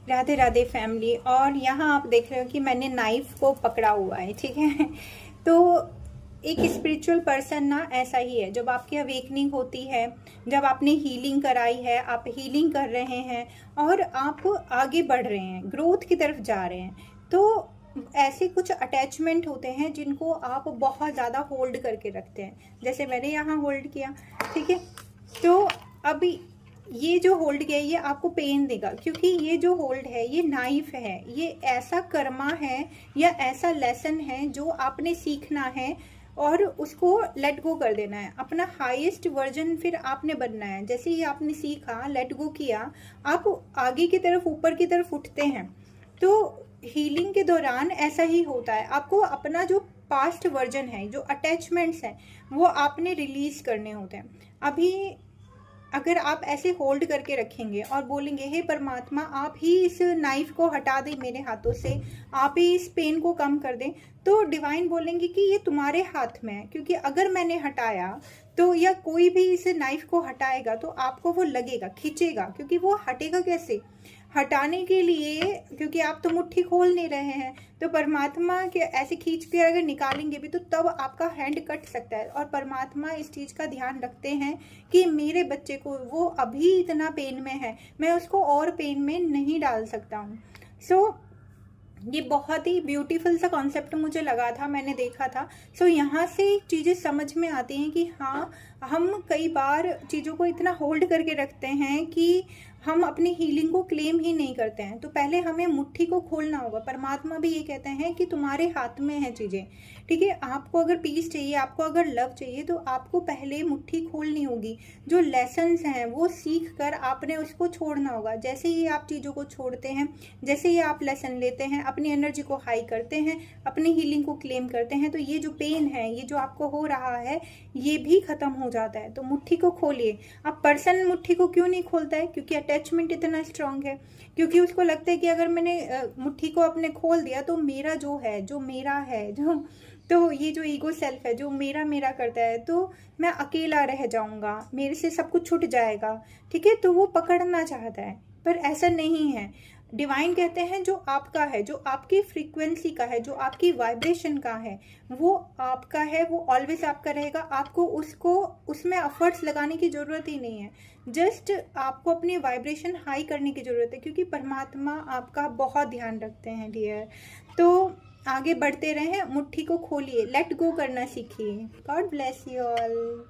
Radhe Radhe family. और यहाँ आप देख रहे हो कि मैंने नाइफ को पकड़ा हुआ है, ठीक है। तो एक स्पिरिचुअल पर्सन ना ऐसा ही है, जब आपकी अवेकनिंग होती है, जब आपने हीलिंग कराई है, आप हीलिंग कर रहे हैं और आप आगे बढ़ रहे हैं, ग्रोथ की तरफ जा रहे हैं, तो ऐसे कुछ अटैचमेंट होते हैं जिनको आप बहुत ज़्यादा होल्ड करके रखते हैं, जैसे मैंने यहाँ होल्ड किया, ठीक है। तो अभी ये जो होल्ड किया ये आपको पेन देगा, क्योंकि ये जो होल्ड है ये नाइफ है, ये ऐसा कर्मा है या ऐसा लेसन है जो आपने सीखना है और उसको लेट गो कर देना है। अपना हाईएस्ट वर्जन फिर आपने बनना है। जैसे ही आपने सीखा, लेट गो किया, आप आगे की तरफ, ऊपर की तरफ उठते हैं। तो हीलिंग के दौरान ऐसा ही होता है, आपको अपना जो पास्ट वर्जन है, जो अटैचमेंट्स हैं, वो आपने रिलीज करने होते हैं। अभी अगर आप ऐसे होल्ड करके रखेंगे और बोलेंगे हे परमात्मा आप ही इस नाइफ को हटा दें मेरे हाथों से, आप ही इस पेन को कम कर दें, तो डिवाइन बोलेंगे कि ये तुम्हारे हाथ में है। क्योंकि अगर मैंने हटाया तो, या कोई भी इस नाइफ को हटाएगा तो आपको वो लगेगा, खींचेगा, क्योंकि वो हटेगा कैसे हटाने के लिए, क्योंकि आप तो मुट्ठी खोल नहीं रहे हैं। तो परमात्मा के ऐसे खींच के अगर निकालेंगे भी तो तब आपका हैंड कट सकता है। और परमात्मा इस चीज़ का ध्यान रखते हैं कि मेरे बच्चे को, वो अभी इतना पेन में है, मैं उसको और पेन में नहीं डाल सकता हूँ। सो ये बहुत ही ब्यूटीफुल सा कॉन्सेप्ट मुझे लगा था, मैंने देखा था। सो यहाँ से चीज़ें समझ में आती हैं कि हाँ, हम कई बार चीज़ों को इतना होल्ड करके रखते हैं कि हम अपनी हीलिंग को क्लेम ही नहीं करते हैं। तो पहले हमें मुट्ठी को खोलना होगा। परमात्मा भी ये कहते हैं कि तुम्हारे हाथ में है चीज़ें, ठीक है। आपको अगर पीस चाहिए, आपको अगर लव चाहिए, तो आपको पहले मुट्ठी खोलनी होगी। जो लेसन्स हैं वो सीख कर आपने उसको छोड़ना होगा। जैसे ही आप चीज़ों को छोड़ते हैं, जैसे ही आप लेसन लेते हैं, अपनी एनर्जी को हाई करते हैं, अपनी हीलिंग को क्लेम करते हैं, तो ये जो पेन है, ये जो आपको हो रहा है, ये भी खत्म हो जाता है। तो मुट्ठी को खोलिए। अब पर्सन मुट्ठी को क्यों नहीं खोलता है? क्योंकि अटैचमेंट इतना स्ट्रांग है, क्योंकि उसको लगता है कि अगर मैंने मुट्ठी को अपने खोल दिया तो मेरा जो है, जो मेरा है, जो, तो ये जो ईगो सेल्फ है जो मेरा मेरा करता है, तो मैं अकेला रह जाऊंगा, मेरे से सब कुछ छूट जाएगा, ठीक है। तो वो पकड़ना चाहता है, पर ऐसा नहीं है। डिवाइन कहते हैं जो आपका है, जो आपकी फ्रीक्वेंसी का है, जो आपकी वाइब्रेशन का है, वो आपका है, वो ऑलवेज आपका रहेगा। आपको उसको, उसमें एफर्ट्स लगाने की ज़रूरत ही नहीं है। जस्ट आपको अपनी वाइब्रेशन हाई करने की ज़रूरत है, क्योंकि परमात्मा आपका बहुत ध्यान रखते हैं डियर। तो आगे बढ़ते रहें, मुट्ठी को खोलिए, लेट गो करना सीखिए। God bless you all.